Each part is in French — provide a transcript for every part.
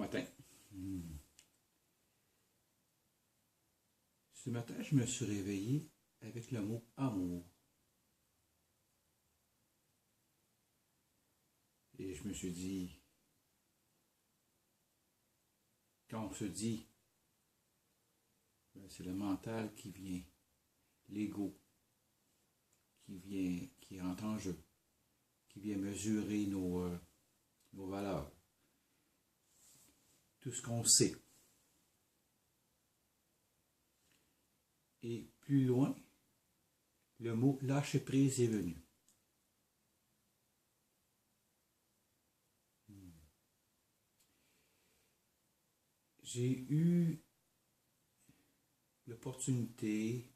matin. Ce matin, je me suis réveillé avec le mot amour. Et je me suis dit, quand on se dit, c'est le mental qui vient, l'ego qui rentre en jeu, qui vient mesurer nos valeurs, tout ce qu'on sait. Et plus loin, le mot lâcher prise est venu. J'ai eu l'opportunité,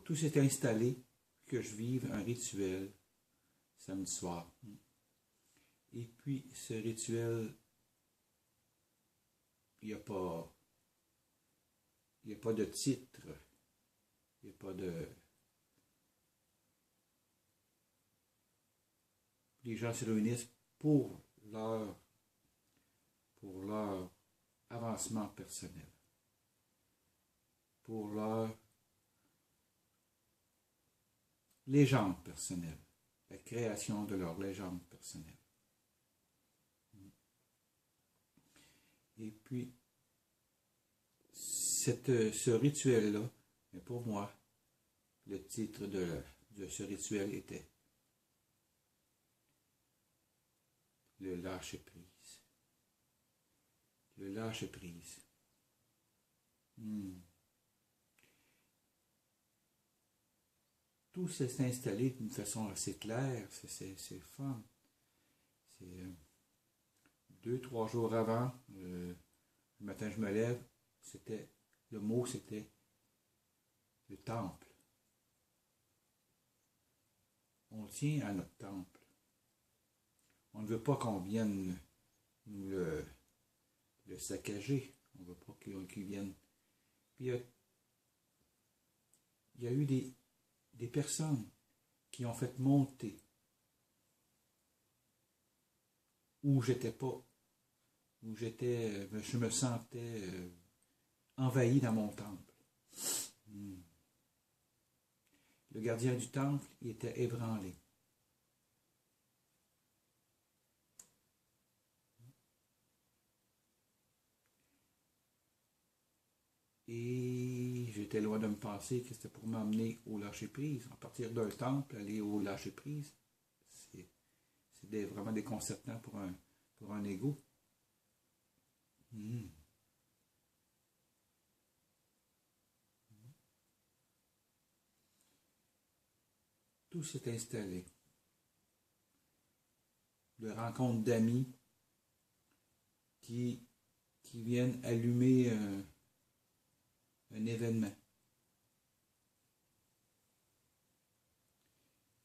tout s'est installé que je vive un rituel samedi soir. Et puis ce rituel, il n'y a pas de titre, il n'y a pas de... Les gens se réunissent pour leur avancement personnel, pour leur légende personnelle, la création de leur légende personnelle. Et puis, ce rituel-là, pour moi, le titre de ce rituel était le lâcher-prise. Le lâcher-prise. Tout s'est installé d'une façon assez claire, c'est fun. C'est 2-3 jours avant, le matin je me lève, le mot c'était le temple. On tient à notre temple. On ne veut pas qu'on vienne nous le saccager. On ne veut pas qu'il vienne. Puis il y a eu des personnes qui ont fait monter où j'étais pas, je me sentais envahi dans mon temple. Le gardien du temple, il était ébranlé. Et j'étais loin de me penser que c'était pour m'amener au lâcher-prise. À partir d'un temple, aller au lâcher-prise, c'est vraiment déconcertant pour un ego. Tout s'est installé. De rencontres d'amis qui viennent allumer un événement.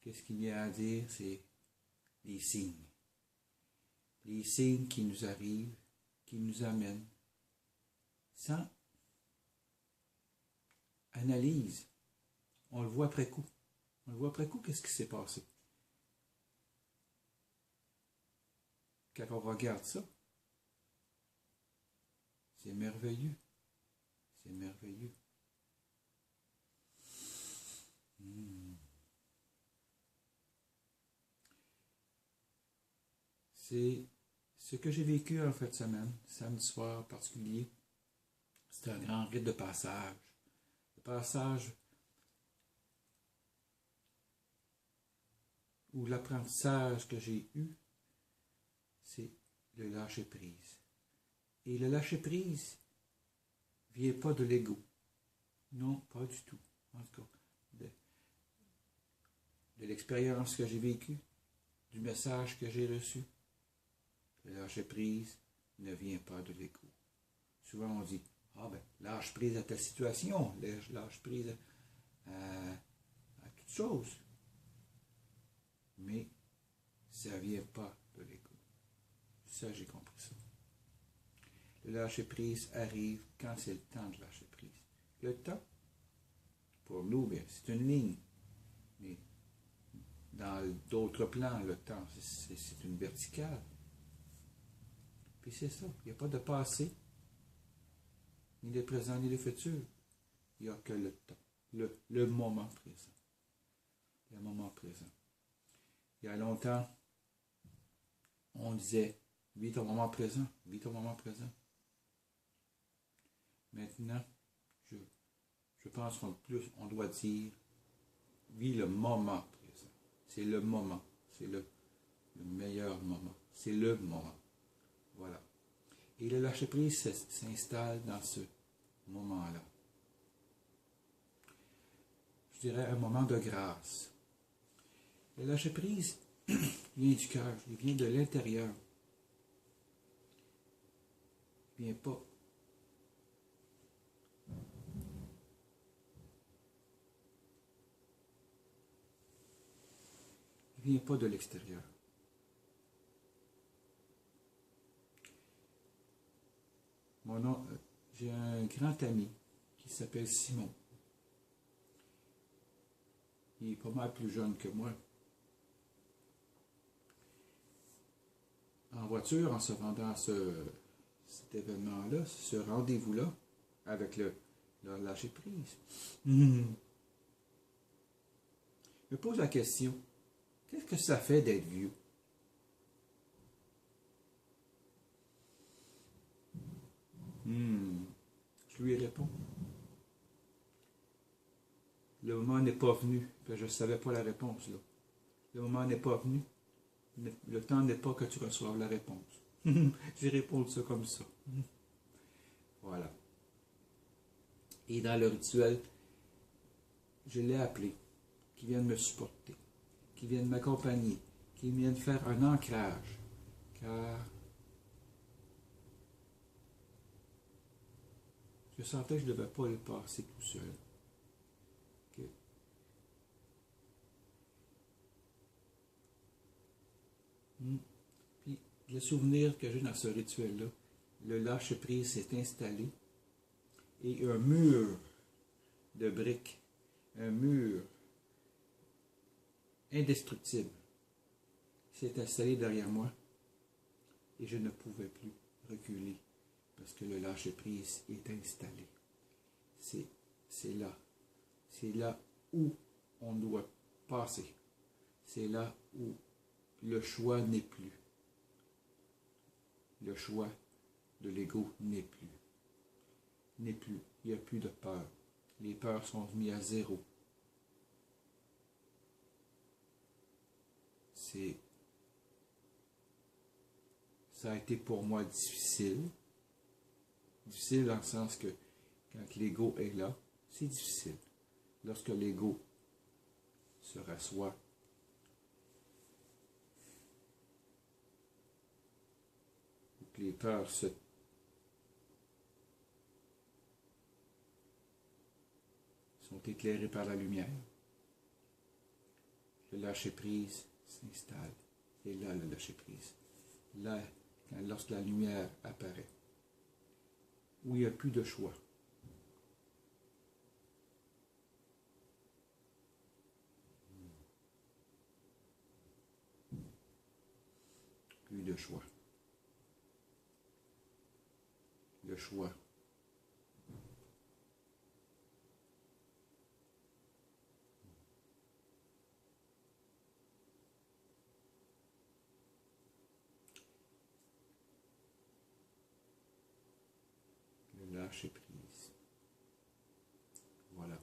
Qu'est-ce qu'il y a à dire? C'est les signes. Les signes qui nous arrivent, qui nous amènent, sans analyse. On le voit après coup. On le voit après coup, qu'est-ce qui s'est passé. Quand on regarde ça, c'est merveilleux. C'est merveilleux. C'est ce que j'ai vécu en fin de semaine, samedi soir en particulier. C'était un grand rite de passage. Le passage où l'apprentissage que j'ai eu, c'est le lâcher-prise. Et le lâcher-prise ne vient pas de l'ego. Non, pas du tout. En tout cas, de l'expérience que j'ai vécue, du message que j'ai reçu. Le lâcher-prise ne vient pas de l'ego. Souvent on dit, lâche prise à ta situation, lâche prise à toute chose. Mais ça ne vient pas de l'ego. Ça, j'ai compris ça. Le lâcher-prise arrive quand c'est le temps de lâcher prise. Le temps, pour nous, c'est une ligne. Mais dans d'autres plans, le temps, c'est une verticale. Puis c'est ça. Il n'y a pas de passé, ni de présent, ni de futur. Il n'y a que le temps, le moment présent. Le moment présent. Il y a longtemps, on disait, vis ton moment présent, vis ton moment présent. Maintenant, je pense qu'on doit dire, vis le moment présent. C'est le moment, c'est le meilleur moment, c'est le moment. Voilà. Et le lâcher-prise s'installe dans ce moment-là. Je dirais un moment de grâce. Le lâcher-prise vient du cœur, il vient de l'intérieur. Il vient pas. Il vient pas de l'extérieur. Mon nom, j'ai un grand ami qui s'appelle Simon. Il est pas mal plus jeune que moi. En voiture, en se rendant à cet événement-là, ce rendez-vous-là, avec le lâcher-prise, je me pose la question, qu'est-ce que ça fait d'être vieux? Je lui réponds. Le moment n'est pas venu. Je ne savais pas la réponse, là. Le moment n'est pas venu. Le temps n'est pas que tu reçoives la réponse. J'ai répondu ça comme ça. Voilà. Et dans le rituel, je l'ai appelé, qui vienne me supporter, qui vienne m'accompagner, qui vienne faire un ancrage. Car je sentais que je ne devais pas le passer tout seul. Okay. Puis, le souvenir que j'ai dans ce rituel-là, le lâcher-prise s'est installé et un mur de briques, un mur indestructible s'est installé derrière moi et je ne pouvais plus reculer parce que le lâcher-prise est installé. C'est là où on doit passer. C'est là où le choix n'est plus. Le choix de l'ego n'est plus. Il n'y a plus de peur. Les peurs sont mises à zéro. Ça a été pour moi difficile. Difficile dans le sens que quand l'ego est là, c'est difficile. Lorsque l'ego se rassoit, ou que les peurs sont éclairées par la lumière, le lâcher-prise s'installe. Et là, le lâcher-prise. Là, lorsque la lumière apparaît, où il n'y a plus de choix. Plus de choix. Le choix. Le lâcher prise. Voilà.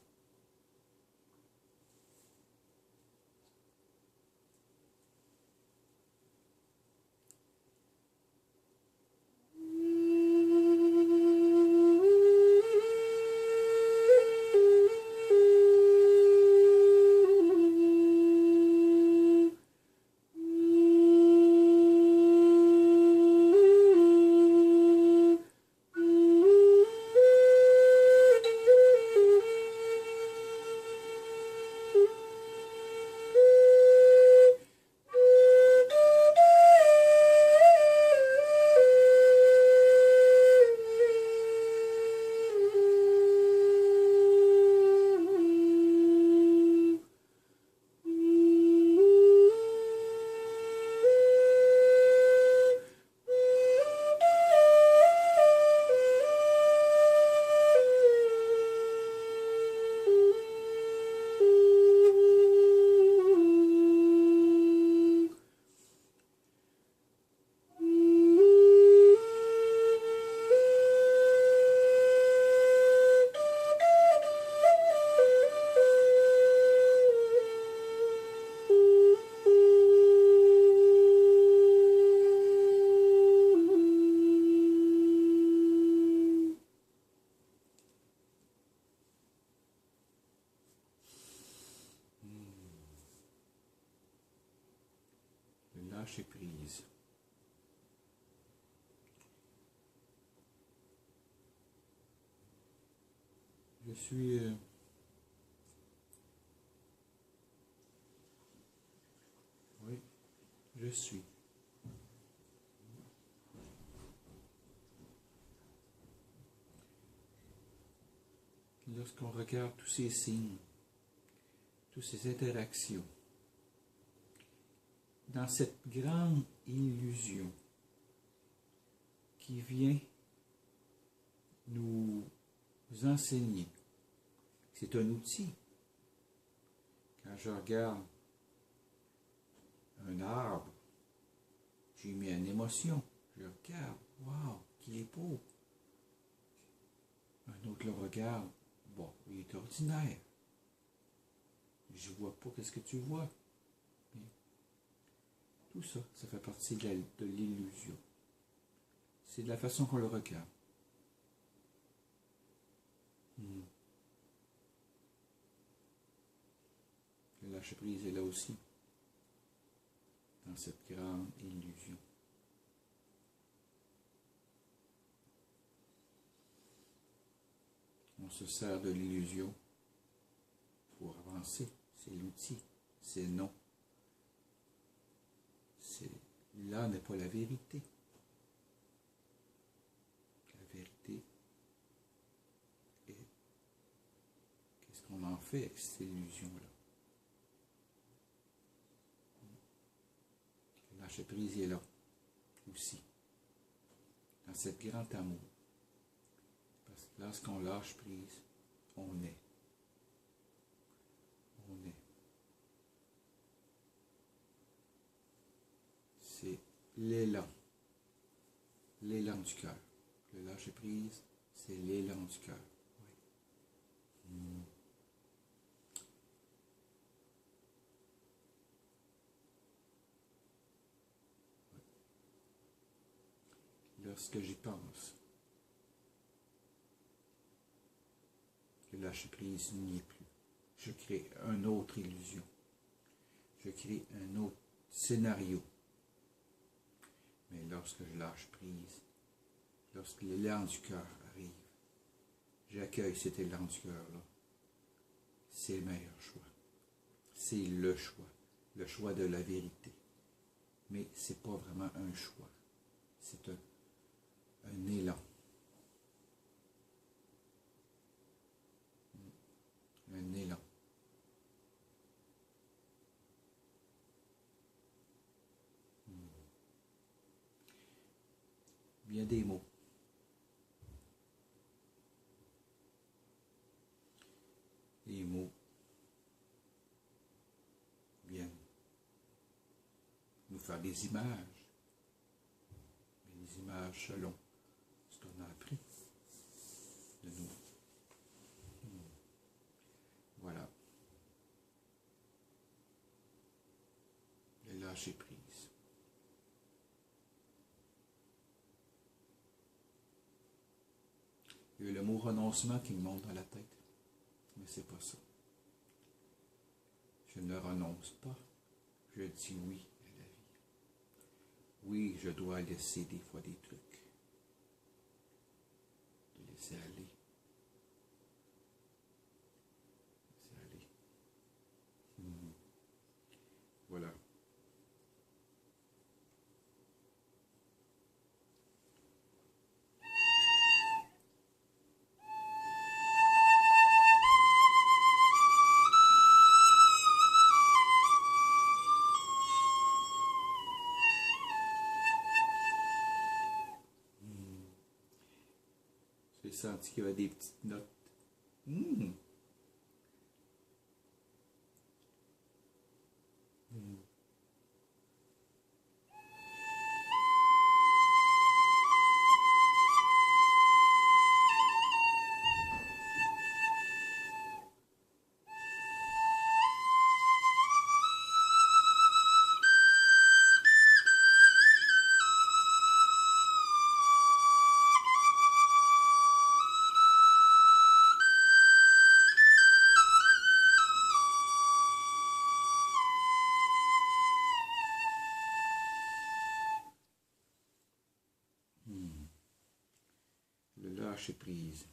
suis... oui, je suis. Lorsqu'on regarde tous ces signes, toutes ces interactions, dans cette grande illusion qui vient nous enseigner, c'est un outil. Quand je regarde un arbre, j'y mets une émotion, je regarde, waouh, qu'il est beau. Un autre le regarde, bon, il est ordinaire. Je ne vois pas qu'est-ce que tu vois. Mais tout ça, ça fait partie de l'illusion. C'est de la façon qu'on le regarde. Le lâcher-prise est là aussi, dans cette grande illusion. On se sert de l'illusion pour avancer. C'est l'outil, c'est non. Là n'est pas la vérité. La vérité est qu'est-ce qu'on en fait avec cette illusion-là. Le lâcher-prise est là aussi, dans cet grand amour. Parce que lorsqu'on lâche prise, on est. On est. C'est l'élan. L'élan du cœur. Le lâcher prise, c'est l'élan du cœur. Oui. Lorsque j'y pense, le lâcher prise n'y est plus. Je crée une autre illusion. Je crée un autre scénario. Mais lorsque je lâche prise, lorsque l'élan du cœur arrive, j'accueille cet élan du cœur-là. C'est le meilleur choix. C'est le choix de la vérité. Mais ce n'est pas vraiment un choix. C'est un élan. Un élan. Bien des mots. Les mots viennent nous faire des images. Des images selon ce qu'on a appris de nous. Voilà. Le lâcher prise. Il y a eu le mot renoncement qui me monte dans la tête. Mais c'est pas ça. Je ne renonce pas. Je dis oui à la vie. Oui, je dois laisser des fois des trucs. De laisser aller. Laisser aller. Voilà. J'ai senti qu'il y avait des petites notes. Le lâcher prise.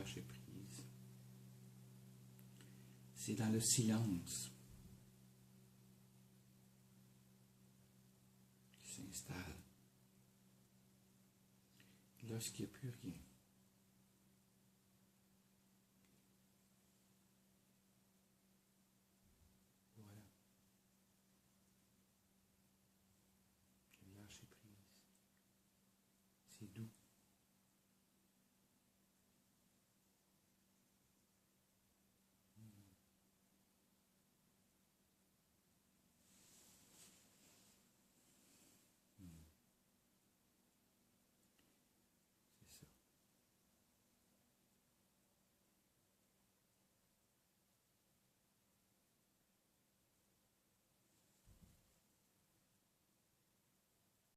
lâcher prise. C'est dans le silence qui s'installe. Lorsqu'il n'y a plus rien. Voilà. Lâcher prise. C'est doux.